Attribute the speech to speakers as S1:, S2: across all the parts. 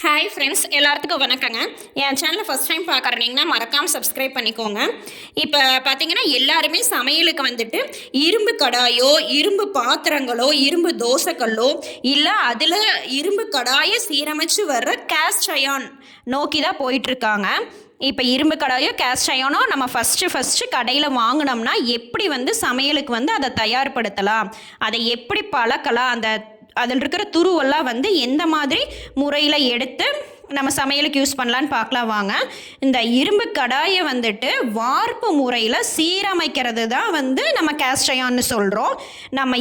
S1: Hi friends, எல்லாத்துக்கும் வணக்கங்க. என் சேனலை ஃபஸ்ட் டைம் பார்க்குறீங்கன்னா மறக்காமல் சப்ஸ்கிரைப் பண்ணிக்கோங்க. இப்போ பார்த்தீங்கன்னா எல்லாருமே சமையலுக்கு வந்துட்டு இரும்பு கடாயோ, இரும்பு பாத்திரங்களோ, இரும்பு தோசைக்கல்லோ இல்லை அதில் இரும்பு கடாயை சீரமைச்சு வர்ற கேஸ்ட் அயர்ன் நோக்கி தான் போயிட்டுருக்காங்க. இப்போ இரும்பு கடாயோ கேஸ்ட் அயர்னோ நம்ம ஃபஸ்ட்டு கடையில் வாங்கினோம்னா எப்படி வந்து சமையலுக்கு வந்து அதை தயார்படுத்தலாம், அதை எப்படி பழக்கலாம், அதில் இருக்கிற துருவெல்லாம் வந்து எந்த மாதிரி முறையில் எடுத்து நம்ம சமையலுக்கு யூஸ் பண்ணலான்னு பார்க்கலாம் வாங்க. இந்த இரும்பு கடாயை வந்துட்டு வார்ப்பு முறையில் சீரமைக்கிறது தான் வந்து நம்ம கேஸ்ட் அயர்ன்னு சொல்கிறோம். நம்ம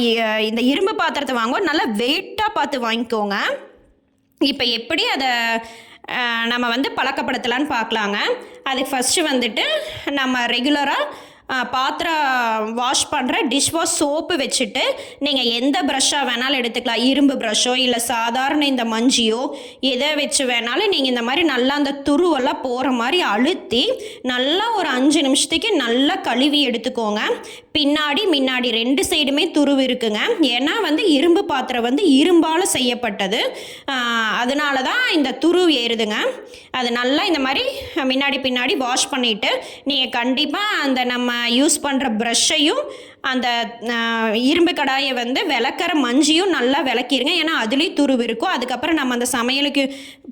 S1: இந்த இரும்பு பாத்திரத்தை வாங்குவோம், நல்லா வெயிட்டாக பார்த்து வாங்கிக்கோங்க. இப்போ எப்படி அதை நம்ம வந்து பழக்கப்படுத்தலான்னு பார்க்கலாங்க. அதுக்கு ஃபஸ்ட்டு வந்துட்டு நம்ம ரெகுலராக பாத்திரம் வாஷ் பண்ணுற டிஷ்வாஷ் சோப்பு வச்சுட்டு நீங்கள் எந்த ப்ரஷ்ஷாக வேணாலும் எடுத்துக்கலாம். இரும்பு ப்ரஷ்ஷோ இல்லை சாதாரண இந்த மஞ்சியோ எதை வச்சு வேணாலும் நீங்கள் இந்த மாதிரி நல்லா அந்த துருவெல்லாம் போகிற மாதிரி அழுத்தி நல்லா ஒரு 5 நிமிஷத்துக்கு நல்லா கழுவி எடுத்துக்கோங்க. பின்னாடி முன்னாடி 2 சைடுமே துருவு இருக்குங்க. ஏன்னா வந்து இரும்பு பாத்திரம் வந்து இரும்பால் செய்யப்பட்டது, அதனால தான் இந்த துருவு ஏறுதுங்க. அது நல்லா இந்த மாதிரி முன்னாடி பின்னாடி வாஷ் பண்ணிவிட்டு நீங்கள் கண்டிப்பாக அந்த நம்ம யூஸ் பண்ணுற ப்ரஷ்ஷையும் அந்த இரும்பு கடாயை வந்து விளக்குற மஞ்சியும் நல்லா விளக்கிடுங்க. ஏன்னா அதுலேயும் துருவு இருக்கும். அதுக்கப்புறம் நம்ம அந்த சமையலுக்கு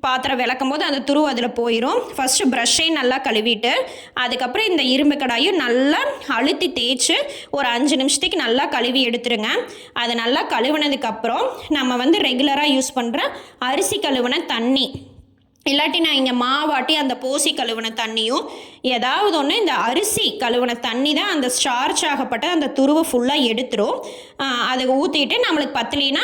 S1: பாத்திரம் விளக்கும் போது அந்த துருவு அதில் போயிடும். ஃபஸ்ட்டு ப்ரஷ்ஷையும் நல்லா கழுவிட்டு அதுக்கப்புறம் இந்த இரும்பு கடாயும் நல்லா அழுத்தி தேய்ச்சி ஒரு 5 நிமிஷத்துக்கு நல்லா கழுவி எடுத்துருங்க. அது நல்லா கழுவுனதுக்கப்புறம் நம்ம வந்து ரெகுலராக யூஸ் பண்ணுற அரிசி கழுவுன தண்ணி, இல்லாட்டி நான் இங்கே மாவாட்டி அந்த போசி கழுவுன தண்ணியும் ஏதாவது ஒன்று, இந்த அரிசி கழுவுன தண்ணி தான் அந்த ஸ்டார்ச் ஆகப்பட்ட அந்த துருவை ஃபுல்லாக எடுத்துரும். அதை ஊற்றிட்டு நம்மளுக்கு பத்தலினா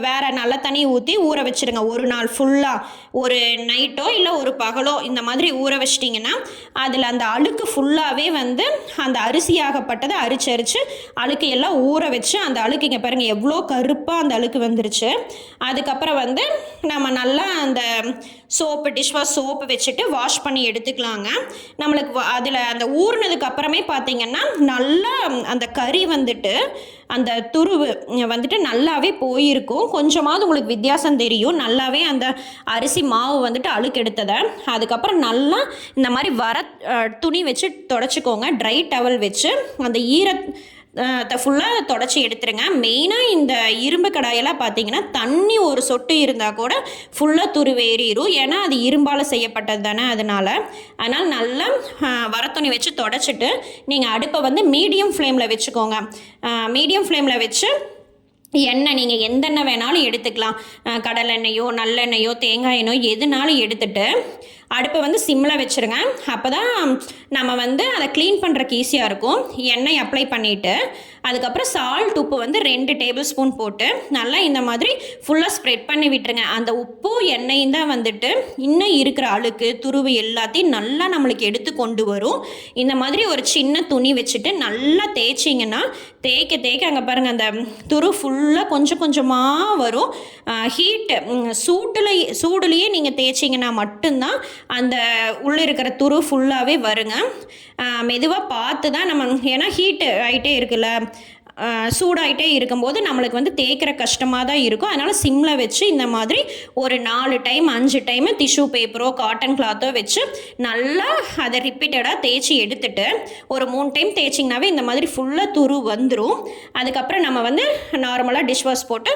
S1: வேறு நல்ல தண்ணி ஊற்றி ஊற வச்சுருங்க. ஒரு நாள் ஃபுல்லாக, ஒரு நைட்டோ இல்லை ஒரு பகலோ இந்த மாதிரி ஊற வச்சிட்டிங்கன்னா அதில் அந்த அழுக்கு ஃபுல்லாகவே வந்து அந்த அரிசியாகப்பட்டதை அரிச்சு அழுக்கு எல்லாம் ஊற வச்சு அந்த அழுக்கு இங்கே பாருங்கள் எவ்வளோ கருப்பாக அந்த அழுக்கு வந்துருச்சு. அதுக்கப்புறம் வந்து நம்ம நல்லா அந்த சோப்பு டிஷ்வாஷ் சோப்பு வச்சுட்டு வாஷ் பண்ணி எடுத்துக்கலாங்க. நம்மளுக்கு அதில் அந்த ஊறினதுக்கு அப்புறமே பார்த்திங்கன்னா நல்லா அந்த கறி வந்துட்டு அந்த துருவு வந்துட்டு நல்லாவே போயிருக்கும். கொஞ்சமாவது உங்களுக்கு வித்தியாசம் தெரியும். நல்லாவே அந்த அரிசி மாவு வந்துட்டு அழுக்கு எடுத்ததை அதுக்கப்புறம் நல்லா இந்த மாதிரி துணி வச்சு தொடச்சிக்கோங்க. ட்ரை டவல் வச்சு அந்த ஃபுல்லாக தொடச்சி எடுத்துருங்க. மெயினாக இந்த இரும்பு கடாயெல்லாம் பார்த்தீங்கன்னா தண்ணி ஒரு சொட்டு இருந்தால் கூட ஃபுல்லாக துருவேறிடும். ஏன்னா அது இரும்பால் செய்யப்பட்டது தானே, அதனால் நல்லா துணி வச்சு தொடச்சிட்டு நீங்கள் அடுப்பை வந்து மீடியம் ஃப்ளேமில் வச்சுக்கோங்க. மீடியம் ஃப்ளேமில் வச்சு எண்ணெய் நீங்கள் எந்த எண்ணெய் வேணாலும் எடுத்துக்கலாம். கடலெண்ணெயோ நல்லெண்ணெயோ தேங்காய் எண்ணெயோ எதுனாலும் எடுத்துகிட்டு அடுப்பை வந்து சிம்மில் வச்சுருங்க. அப்போ தான் நம்ம வந்து அதை க்ளீன் பண்ணுறக்கு ஈஸியாக இருக்கும். எண்ணெய் அப்ளை பண்ணிவிட்டு அதுக்கப்புறம் சால்ட் உப்பு வந்து 2 டேபிள் ஸ்பூன் போட்டு நல்லா இந்த மாதிரி ஃபுல்லாக ஸ்ப்ரெட் பண்ணி விட்டுருங்க. அந்த உப்பும் எண்ணெயும் தான் வந்துட்டு இன்னும் இருக்கிற அழுக்கு துருவு எல்லாத்தையும் நல்லா நம்மளுக்கு எடுத்து கொண்டு வரும். இந்த மாதிரி ஒரு சின்ன துணி வச்சுட்டு நல்லா தேய்ச்சிங்கன்னா தேய்க்க அங்கே பாருங்கள் அந்த துரு ஃபுல்லாக கொஞ்சம் கொஞ்சமாக வரும். சூடுலேயே நீங்கள் தேய்ச்சிங்கன்னா மட்டும்தான் அந்த உள்ளே இருக்கிற துரு ஃபுல்லாகவே வருங்க. மெதுவாக பார்த்து தான் நம்ம, ஏன்னா ஹீட்டு ஆகிட்டே இருக்குல்ல, சூடாகிட்டே இருக்கும்போது நம்மளுக்கு வந்து தேய்க்கிற கஷ்டமாக தான் இருக்கும். அதனால் சிம்மில் வச்சு இந்த மாதிரி ஒரு 4 டைம் 5 டைம் டிஷ்யூ பேப்பரோ காட்டன் கிளாத்தோ வச்சு நல்லா அதை ரிப்பீட்டடாக தேய்ச்சி எடுத்துட்டு ஒரு 3 டைம் தேய்ச்சிங்கனாவே இந்த மாதிரி ஃபுல்லாக துரு வந்துடும். அதுக்கப்புறம் நம்ம வந்து நார்மலாக டிஷ்வாஷ் போட்டு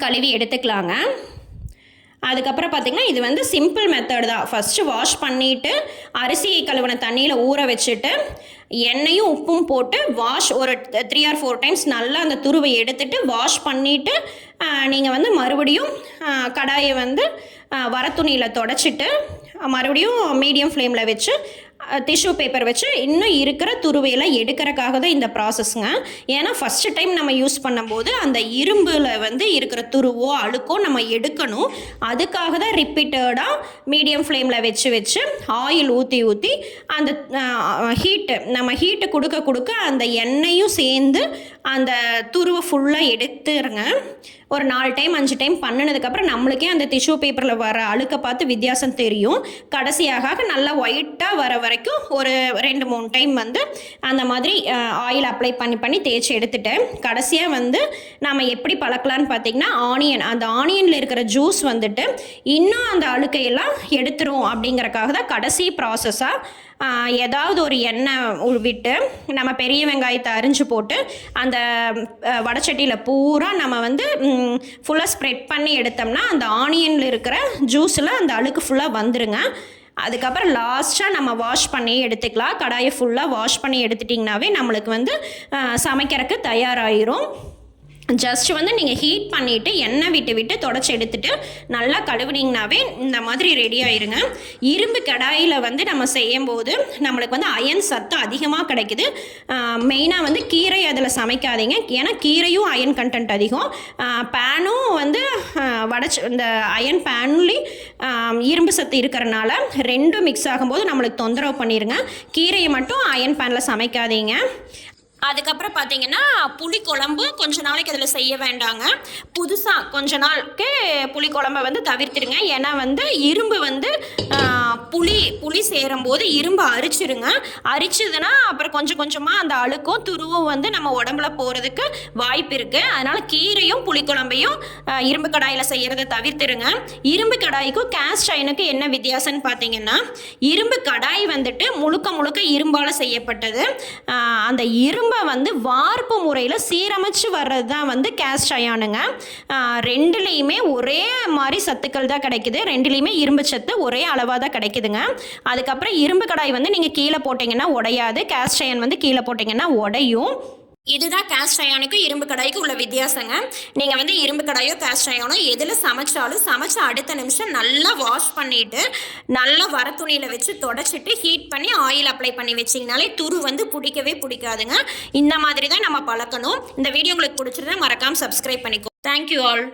S1: கழுவி எடுத்துக்கலாங்க. அதுக்கப்புறம் பார்த்திங்கன்னா இது வந்து சிம்பிள் மெத்தட் தான். ஃபஸ்ட்டு வாஷ் பண்ணிவிட்டு அரிசி கழுவின தண்ணியில் ஊற வச்சுட்டு எண்ணெயும் உப்பும் போட்டு ஒரு 3 or 4 டைம்ஸ் நல்லா அந்த துருவை எடுத்துட்டு வாஷ் பண்ணிவிட்டு நீங்கள் வந்து மறுபடியும் கடாயை வந்து துணியில் தொடச்சிட்டு மறுபடியும் மீடியம் ஃப்ளேமில் வச்சு டிஷ்யூ பேப்பர் வச்சு இன்னும் இருக்கிற துருவையெல்லாம் எடுக்கிறக்காக தான் இந்த ப்ராசஸ்ங்க. ஏன்னா ஃபஸ்ட்டு டைம் நம்ம யூஸ் பண்ணும்போது அந்த இரும்பில் வந்து இருக்கிற துருவோ அழுக்கோ நம்ம எடுக்கணும். அதுக்காக தான் ரிப்பீட்டடாக மீடியம் ஃப்ளேமில் வச்சு ஆயில் ஊற்றி அந்த ஹீட்டு கொடுக்க அந்த எண்ணெயும் சேர்ந்து அந்த துருவை ஃபுல்லாக எடுத்துருங்க. ஒரு 4 டைம் 5 டைம் பண்ணினதுக்கப்புறம் நம்மளுக்கே அந்த டிஷ்யூ பேப்பரில் வர அழுக்கை பார்த்து வித்தியாசம் தெரியும். கடைசியாக நல்லா ஒயிட்டாக வர வரைக்கும் ஒரு 2-3 டைம் வந்து அந்த மாதிரி ஆயில் அப்ளை பண்ணி தேய்ச்சி எடுத்துட்டு கடைசியாக வந்து நம்ம எப்படி பழக்கலான்னு பார்த்தீங்கன்னா அந்த ஆனியனில் இருக்கிற ஜூஸ் வந்துட்டு இன்னும் அந்த அழுக்கையெல்லாம் எடுத்துரும் அப்படிங்கிறக்காக தான் கடைசி ப்ராசஸாக ஏதாவது ஒரு எண்ணெய் விட்டு நம்ம பெரிய வெங்காயத்தை அரிஞ்சு போட்டு அந்த வடச்சட்டியில் பூரா நம்ம வந்து ஃபுல்லாக ஸ்ப்ரெட் பண்ணி எடுத்தோம்னா அந்த ஆனியனில் இருக்கிற ஜூஸில் அந்த அழுக்கு ஃபுல்லாக வந்துருங்க. அதுக்கப்புறம் லாஸ்ட்டாக நம்ம வாஷ் பண்ணி எடுத்துக்கலாம். கடாயை ஃபுல்லாக வாஷ் பண்ணி எடுத்துட்டிங்கனாவே நம்மளுக்கு வந்து சமைக்கிறதுக்கு தயாராகிரும். ஜஸ்ட் வந்து நீங்கள் ஹீட் பண்ணிவிட்டு எண்ணெய் விட்டு தொடச்சி எடுத்துகிட்டு நல்லா கழுவுனீங்கனாவே இந்த மாதிரி ரெடி ஆயிருங்க. இரும்பு கடாயில் வந்து நம்ம செய்யும்போது நம்மளுக்கு வந்து அயன் சத்து அதிகமாக கிடைக்குது. மெயினாக வந்து கீரை அதில் சமைக்காதீங்க, ஏன்னா கீரையும் அயன் கண்டென்ட் அதிகம். பேனும் வந்து இந்த அயன் பேன்லேயும் இரும்பு சத்து இருக்கிறனால ரெண்டும் மிக்ஸ் ஆகும்போது நம்மளுக்கு தொந்தரவு பண்ணிடுங்க. கீரையை மட்டும் அயன் பேனில் சமைக்காதீங்க. அதுக்கப்புறம் பார்த்தீங்கன்னா புளிக்குழம்பு கொஞ்ச நாளைக்கு அதில் செய்ய வேண்டாங்க. புதுசாக கொஞ்ச நாளுக்கு புளிக்குழம்பை வந்து தவிர்த்துடுங்க. ஏன்னா வந்து இரும்பு வந்து புளி சேரும்போது இரும்பு அரிச்சிருங்க. அரிச்சதுன்னா அப்புறம் கொஞ்சம் கொஞ்சமாக அந்த அழுக்கும் துருவும் வந்து நம்ம உடம்புல போகிறதுக்கு வாய்ப்பு இருக்குது. அதனால் கீரையும் புளிக்குழம்பையும் இரும்பு கடாயில் செய்கிறத தவிர்த்துடுங்க. இரும்பு கடாய்க்கும் கேஸ்ட் அயனுக்கு என்ன வித்தியாசம்னு பார்த்தீங்கன்னா இரும்பு கடாய் வந்துட்டு முழுக்க இரும்பால் செய்யப்பட்டது. அந்த இரும்பு வந்து வார்ப்பு முறையில் சீரமைச்சு வர்றது தான் வந்து கேஸ்ட் அயானுங்க. ரெண்டுலேயுமே ஒரே மாதிரி சத்துக்கள் தான் கிடைக்குது. ரெண்டுலேயுமே இரும்பு சத்து ஒரே அளவாக தான் கிடைக்குதுங்க. அதுக்கப்புறம் இரும்பு கடாய் வந்து நீங்கள் கீழே போட்டிங்கன்னா உடையாது, கேஸ்ட் அயன் வந்து கீழே போட்டிங்கன்னா உடையும். இதுதான் கேஸ்ட் அயானுக்கு இரும்பு கடாய்க்கு உள்ள வித்தியாசங்க. நீங்கள் வந்து இரும்பு கடாயோ கேஸ்ட் அயானோ எதில் சமைச்சாலும் சமைச்ச அடுத்த நிமிஷம் நல்லா வாஷ் பண்ணிவிட்டு நல்லா வர துணியில் வச்சு தொடச்சிட்டு ஹீட் பண்ணி ஆயில் அப்ளை பண்ணி வச்சிங்கனாலே துரு வந்து பிடிக்காதுங்க. இந்த மாதிரி தான் நம்ம பழக்கணும். இந்த வீடியோ உங்களுக்கு பிடிச்சிருந்தா மறக்காமல் சப்ஸ்கிரைப் பண்ணிக்கோ. Thank you all.